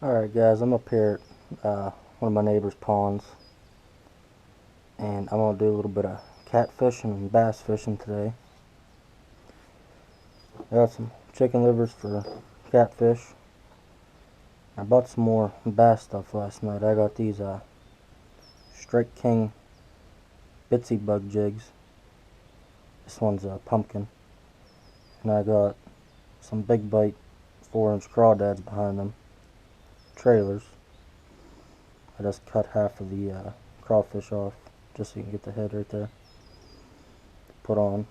Alright guys, I'm up here at one of my neighbor's ponds, and I'm going to do a little bit of catfishing and bass fishing today. I got some chicken livers for catfish. I bought some more bass stuff last night. I got these Strike King bitsy bug jigs. This one's a pumpkin. And I got some big bite 4-inch crawdads behind them. Trailers. I just cut half of the crawfish off just so you can get the head right there. Put on.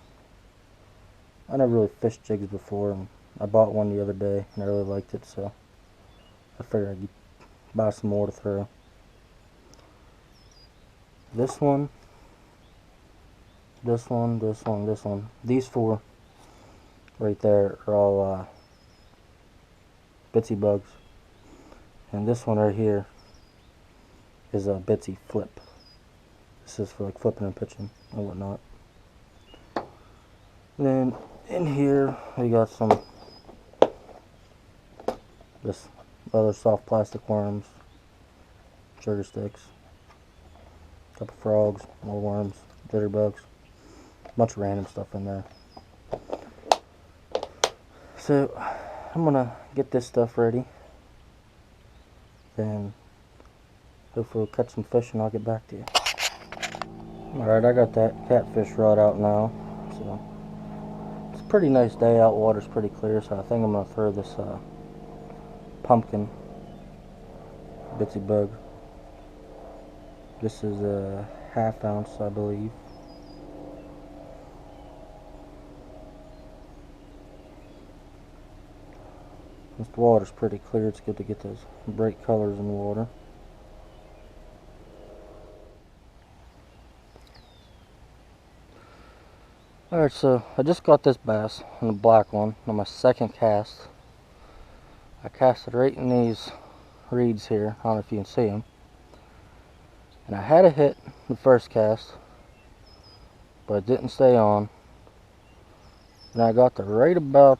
I never really fished jigs before, and I bought one the other day and I really liked it, so I figured I'd buy some more to throw. This one, this one, this one, this one. These four right there are all bitsy bugs. And this one right here is a bitsy flip. This is for like flipping and pitching and whatnot. Then in here we got some this other soft plastic worms, sugar sticks, a couple frogs, more worms, jitterbugs, a bunch of random stuff in there. So I'm gonna get this stuff ready. Then hopefully we'll catch some fish and I'll get back to you. Alright, I got that catfish rod out now. So it's a pretty nice day out, water's pretty clear, so I think I'm going to throw this pumpkin bitsy bug. This is a 1/2 ounce, I believe. Since the water's pretty clear, it's good to get those bright colors in the water. Alright, so I just got this bass on the black one on my second cast. I cast it right in these reeds here. I don't know if you can see them. And I had a hit the first cast, but it didn't stay on. And I got to right about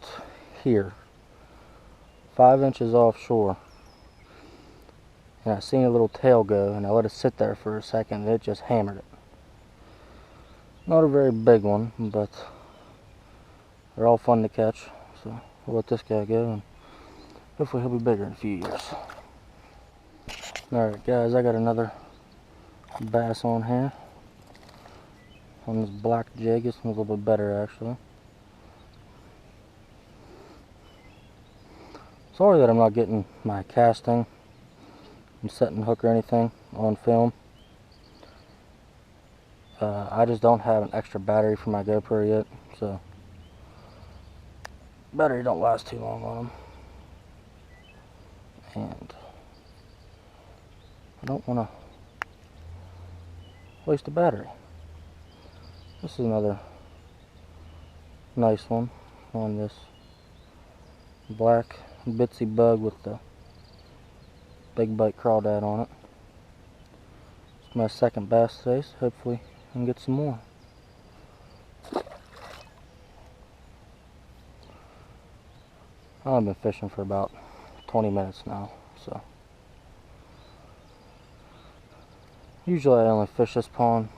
here, 5 inches offshore, and I seen a little tail go, and I let it sit there for a second, and it just hammered it. Not a very big one, but they're all fun to catch, so we'll let this guy go, and hopefully he'll be bigger in a few years. Alright guys, I got another bass on here, on this black jig. It's a little bit better actually. Sorry that I'm not getting my casting and setting the hook or anything on film. I just don't have an extra battery for my GoPro yet, so battery don't last too long on them. And I don't want to waste a battery. This is another nice one on this black bitsy bug with the big bite crawdad on it. It's my second bass today, so hopefully I can get some more. I've been fishing for about 20 minutes now, so usually I only fish this pond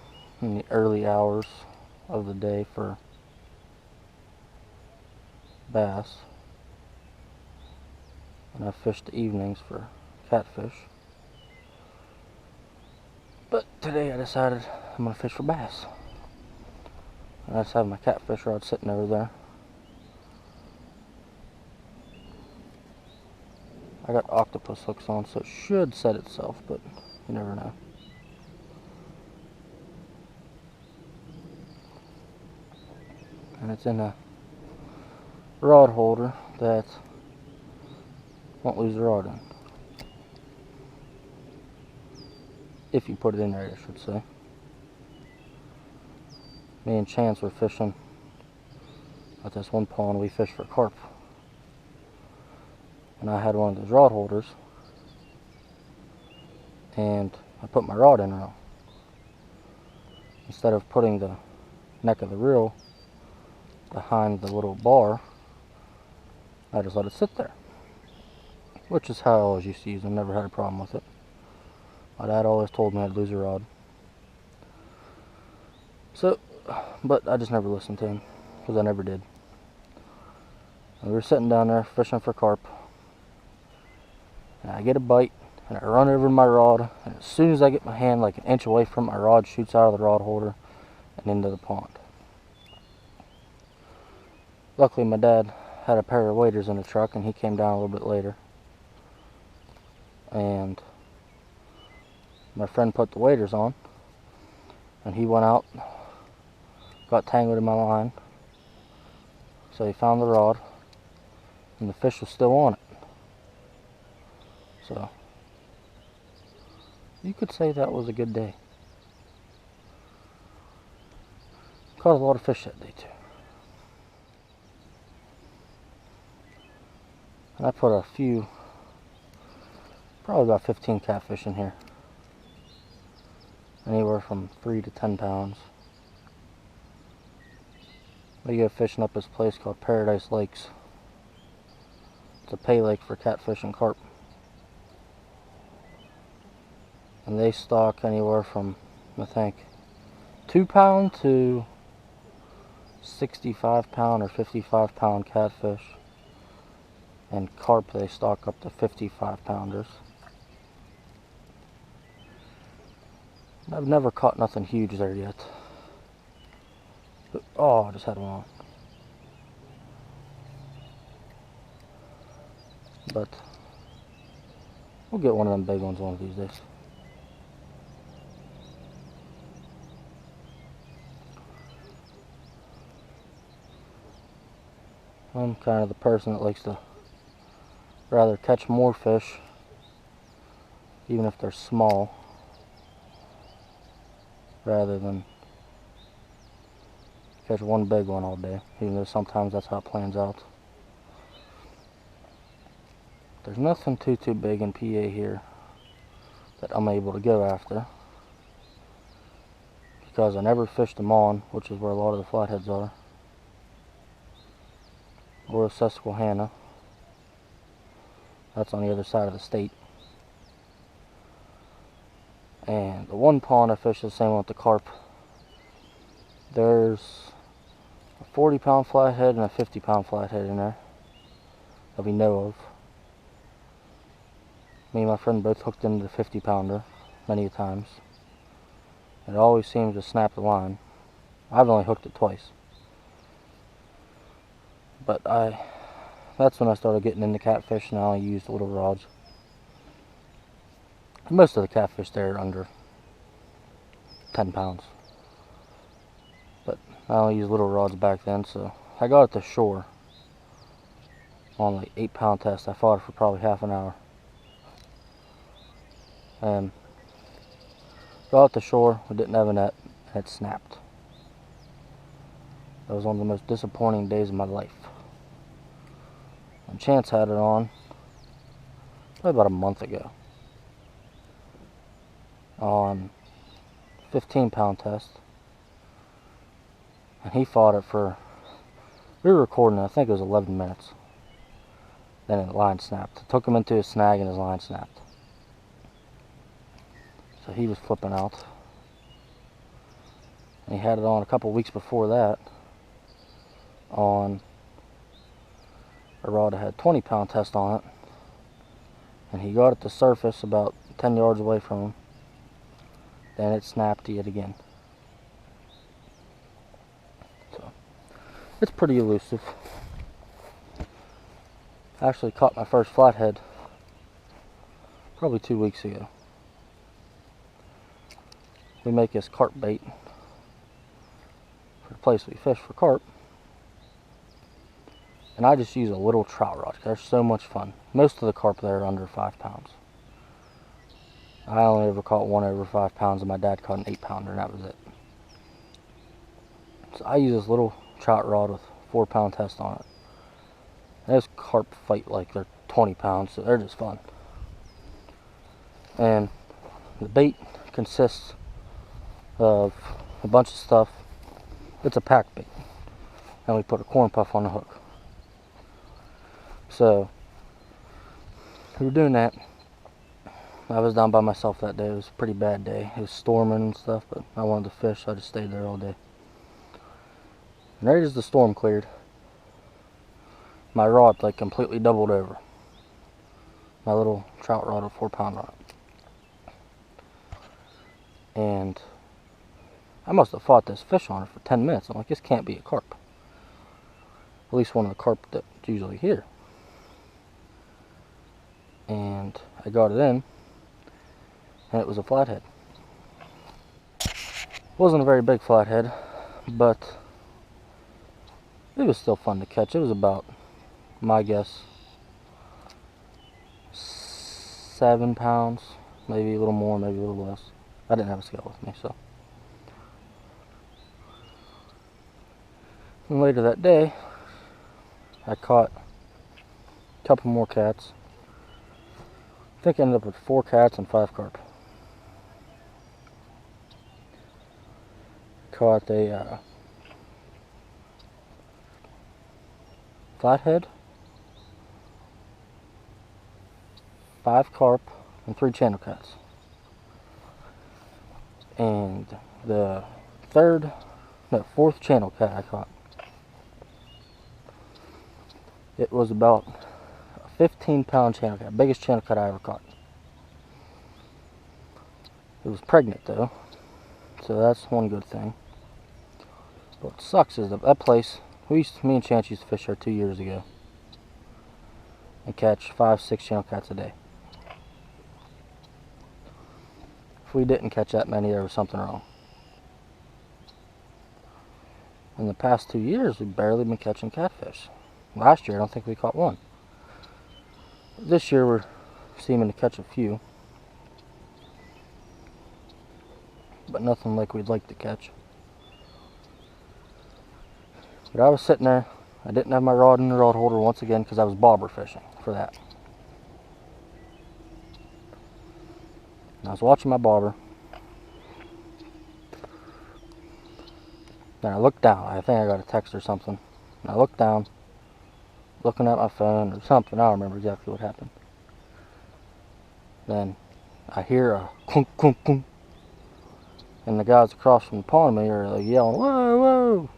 in the early hours of the day for bass, and I fish the evenings for catfish. But today I decided I'm going to fish for bass. I just have my catfish rod sitting over there. I got octopus hooks on, so it should set itself, but you never know. And it's in a rod holder that won't lose the rod in. If you put it in right, I should say. Me and Chance were fishing at this one pond. We fished for carp, and I had one of those rod holders, and I put my rod in wrong. Instead of putting the neck of the reel behind the little bar, I just let it sit there. which is how I always used to use them. Never had a problem with it. My dad always told me I'd lose a rod. So, but I just never listened to him, because I never did. And we were sitting down there fishing for carp, and I get a bite, and I run over my rod, and as soon as I get my hand like an inch away from my rod, shoots out of the rod holder and into the pond. Luckily, my dad had a pair of waders in the truck, and he came down a little bit later. And my friend put the waders on, and he went out, got tangled in my line, so he found the rod, and the fish was still on it. So you could say that was a good day. Caught a lot of fish that day too. And I put a few, probably about 15 catfish in here. Anywhere from 3 to 10 pounds. We go fishing up this place called Paradise Lakes. It's a pay lake for catfish and carp. And they stock anywhere from, I think, 2 pound to 65 pound or 55 pound catfish. And carp, they stock up to 55 pounders. I've never caught nothing huge there yet. But, oh, I just had one on. But we'll get one of them big ones one of these days. I'm kind of the person that likes to rather catch more fish, even if they're small, rather than catch one big one all day, even though sometimes that's how it plans out. There's nothing too big in PA here that I'm able to go after, because I never fished them on, which is where a lot of the flatheads are, or Susquehanna. That's on the other side of the state. And the one pond I fished, the same one with the carp, there's a 40 pound flathead and a 50 pound flathead in there that we know of. Me and my friend both hooked into the 50 pounder many times. It always seems to snap the line. I've only hooked it twice. But that's when I started getting into catfish, and I only used little rods. Most of the catfish there are under 10 pounds. But I only used little rods back then, so I got it to shore on like 8 pound test. I fought it for probably half an hour. And got it to shore, we didn't have a net, and it snapped. That was one of the most disappointing days of my life. And Chance had it on probably about a month ago on 15 pound test, and he fought it for, we were recording, I think it was 11 minutes. Then the line snapped. It took him into his snag and his line snapped. So he was flipping out. And he had it on a couple weeks before that on a rod that had 20 pound test on it, and he got it to surface about 10 yards away from him. Then it snapped yet again. So it's pretty elusive. I actually caught my first flathead probably 2 weeks ago. We make this carp bait for the place we fish for carp. And I just use a little trout rod. They're so much fun. Most of the carp there are under 5 pounds. I only ever caught one over 5 pounds, and my dad caught an 8 pounder, and that was it. So I use this little trout rod with 4 pound test on it. And those carp fight like they're 20 pounds, so they're just fun. And the bait consists of a bunch of stuff. It's a pack bait. And we put a corn puff on the hook. So we were doing that. I was down by myself that day. It was a pretty bad day. It was storming and stuff, but I wanted to fish, so I just stayed there all day. And right as the storm cleared, my rod like completely doubled over. My little trout rod, a 4-pound rod. And I must have fought this fish on it for 10 minutes. I'm like, this can't be a carp. At least one of the carp that's usually here. And I got it in, and it was a flathead. It wasn't a very big flathead, but it was still fun to catch. It was about, my guess, 7 pounds, maybe a little more, maybe a little less. I didn't have a scale with me, so. And later that day, I caught a couple more cats. I think I ended up with 4 cats and 5 carp. Caught a flathead, 5 carp, and 3 channel cats. And the fourth channel cat I caught, it was about a 15-pound channel cat, biggest channel cat I ever caught. It was pregnant though, so that's one good thing. But what sucks is that place, me and Chance used to fish there 2 years ago and catch 5-6 channel cats a day. If we didn't catch that many, there was something wrong. In the past 2 years, we've barely been catching catfish. Last year, I don't think we caught one. This year, we're seeming to catch a few, but nothing like we'd like to catch. But I was sitting there. I didn't have my rod in the rod holder once again because I was bobber fishing for that. And I was watching my bobber. Then I looked down. I think I got a text or something. And I looked down, looking at my phone or something. I don't remember exactly what happened. Then I hear a clunk, clunk, clunk. And the guys across from the pond of me are like yelling, "Whoa, whoa!"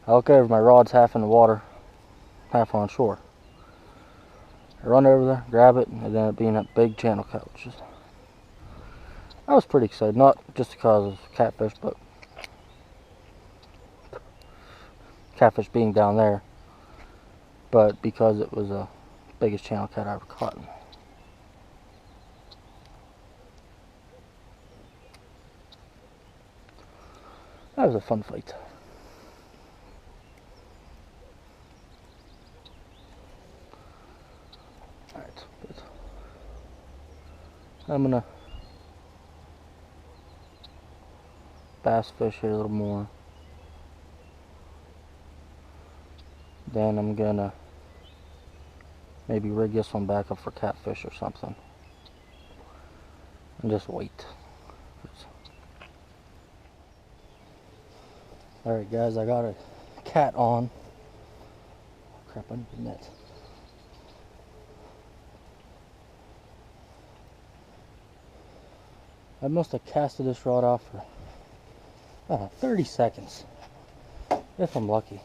I look over, my rod's half in the water, half on shore. I run over there, grab it, and it ended up being that big channel cat. I was pretty excited, not just because of catfish, but catfish being down there, but because it was the biggest channel cat I ever caught. That was a fun fight. Alright, good. I'm gonna bass fish here a little more. Then I'm gonna maybe rig this one back up for catfish or something. And just wait. Alright guys, I got a cat on. Crap, I need the net. I must have casted this rod off for 30 seconds, if I'm lucky.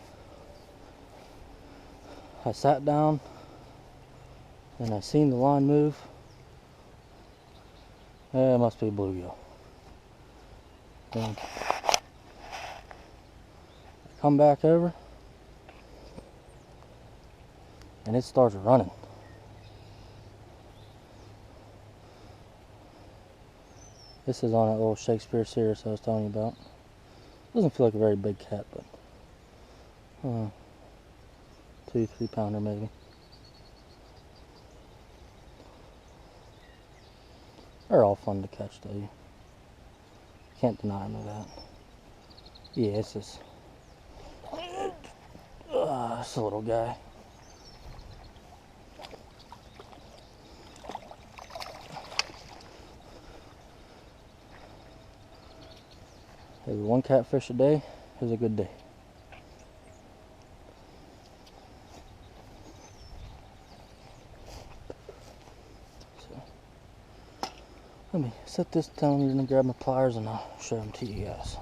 I sat down and I seen the line move. It must be a bluegill. Then I come back over and it starts running. This is on that little Shakespeare series I was telling you about. Doesn't feel like a very big cat, but 2-3 pounder maybe. They're all fun to catch though. You can't deny them of that. Yeah, it's just it's a little guy. Maybe 1 catfish a day is a good day. Let me set this down here and grab my pliers and I'll show them to you guys.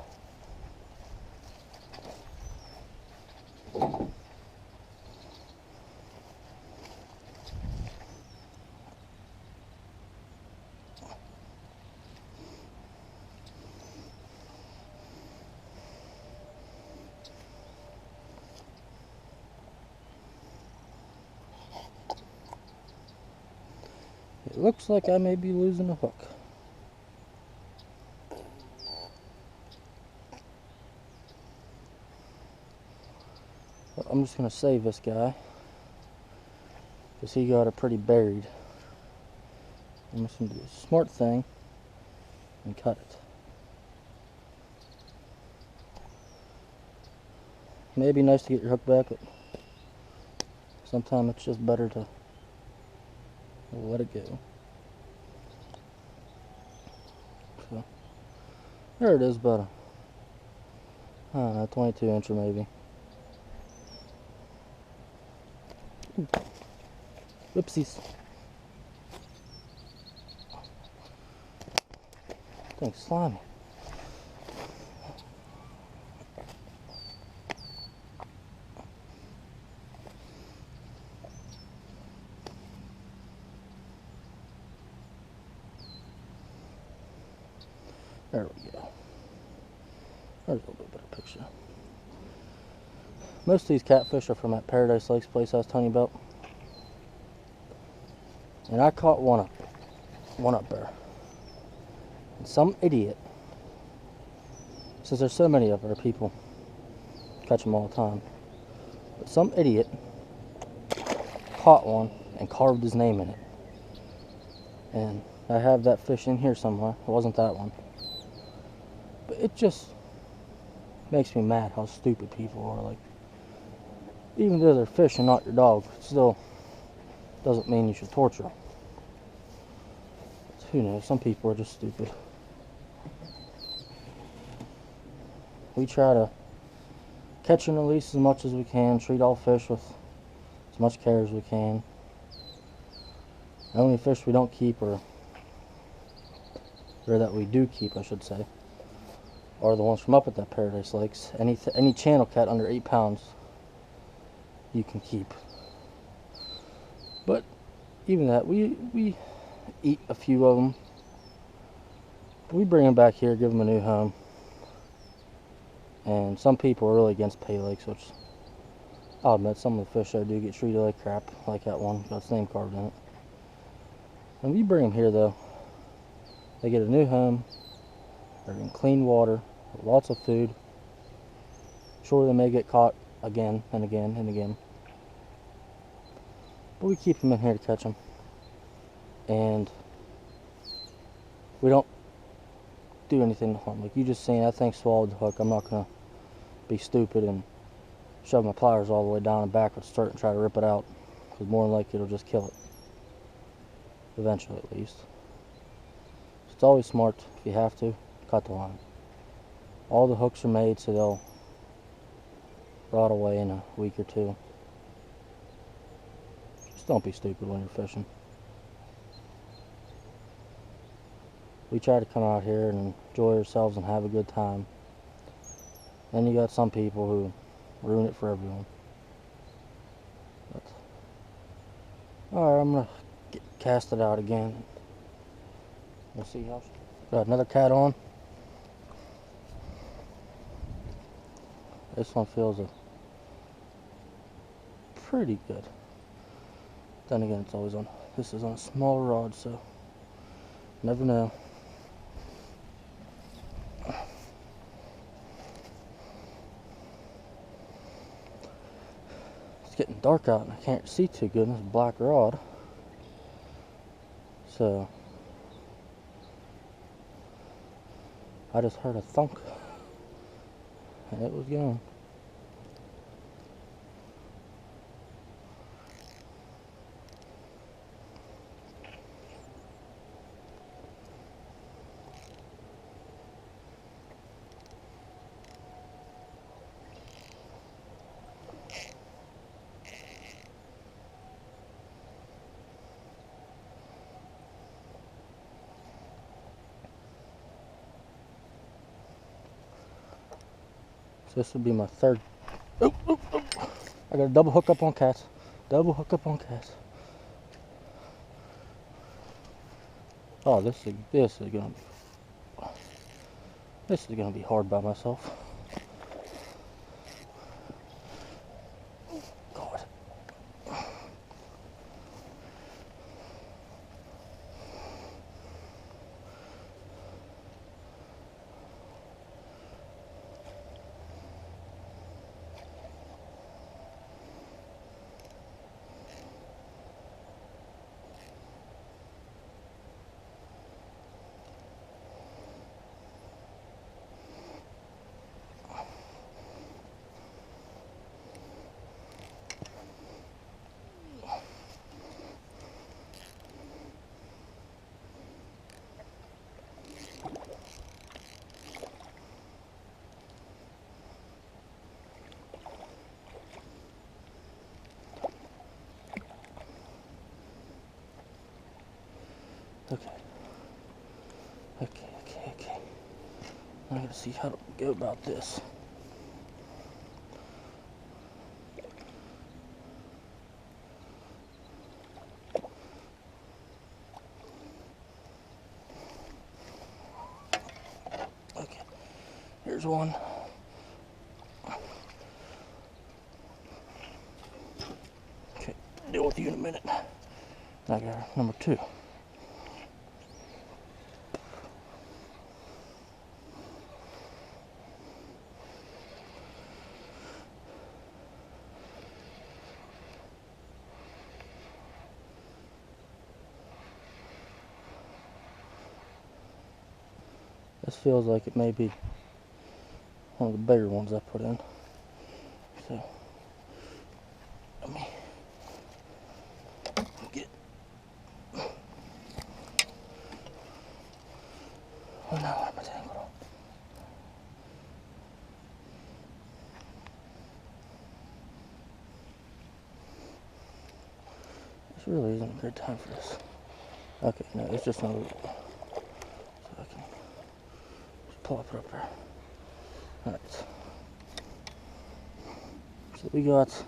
It looks like I may be losing a hook. But I'm just going to save this guy because he got it pretty buried. I'm just going to do a smart thing and cut it. Maybe nice to get your hook back, but sometimes it's just better to let it go. So, there it is, about a, I don't know, 22 incher maybe. Ooh. Whoopsies. Thanks, slimy. There we go. There's a little bit better picture. Most of these catfish are from that Paradise Lakes place I was telling you about. And I caught one up there. And some idiot, since there's so many of our people catch them all the time, but some idiot caught one and carved his name in it. And I have that fish in here somewhere. It wasn't that one. But it just makes me mad how stupid people are. Like, even though they're fish and not your dog, it still doesn't mean you should torture them. Who knows? Some people are just stupid. We try to catch and release as much as we can, treat all fish with as much care as we can. The only fish we don't keep, or that we do keep, I should say, are the ones from up at that Paradise Lakes. Any channel cat under 8 pounds you can keep. But even that, we eat a few of them. We bring them back here, give them a new home. And some people are really against pay lakes, which I'll admit, some of the fish there do get treated like crap, like that one, got its name carved in it. When we bring them here though, they get a new home, they're in clean water, lots of food. Sure, they may get caught again and again and again, but we keep them in here to catch them. And we don't do anything to harm. Like you just seen, that thing swallowed the hook. I'm not gonna be stupid and shove my pliers all the way down and backwards, start and try to rip it out, because more than likely it'll just kill it. Eventually, at least. So it's always smart, if you have to, cut the line. All the hooks are made so they'll rot away in a week or two. Just don't be stupid when you're fishing. We try to come out here and enjoy ourselves and have a good time. Then you got some people who ruin it for everyone. But, alright, I'm gonna cast it out again. We'll see how. Got another cat on. This one feels pretty good. Then again, it's always on. This is on a small rod, so never know. It's getting dark out and I can't see too good in this black rod. So I just heard a thunk and it was gone. So this would be my third. Oh, oh, oh. I got a double hook up on cats. Double hook up on cats. Oh, this is gonna be hard by myself. God. Okay. I gotta see how to go about this. Okay, here's one. Okay, deal with you in a minute. I got number 2. This feels like it may be one of the bigger ones I put in. So, let me get. Oh no, I'm tangled up. This really isn't a good time for this. Okay, no, it's just not. So I can just plop it up there. Alright. So we got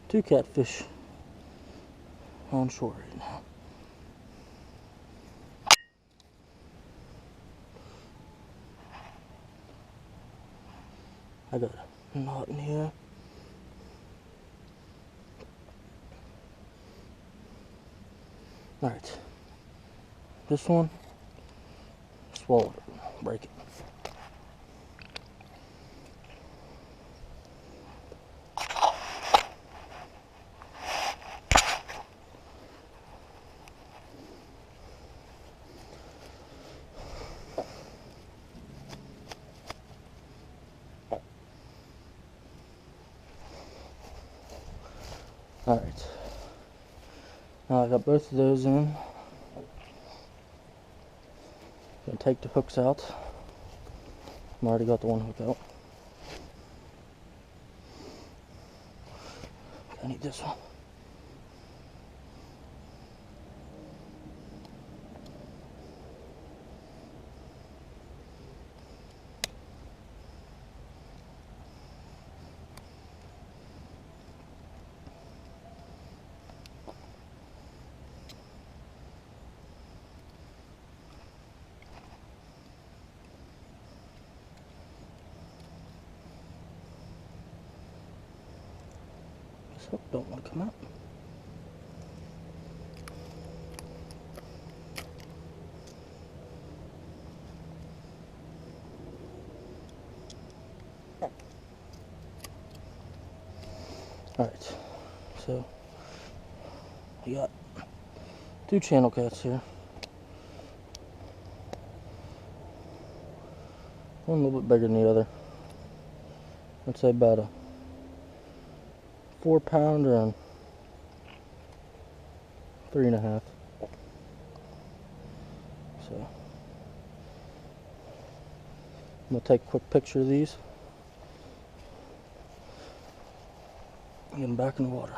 2 catfish on shore right now. I got a knot in here. Alright. This one, swallowed it. Break it. Alright. Now I got both of those in. Gonna take the hooks out. I already got the one hook out. I need this one. This hook don't want to come out. Alright, so we got 2 channel cats here. One a little bit bigger than the other. I'd say about a 4-pounder and 3.5. So I'm gonna take a quick picture of these. Get them back in the water.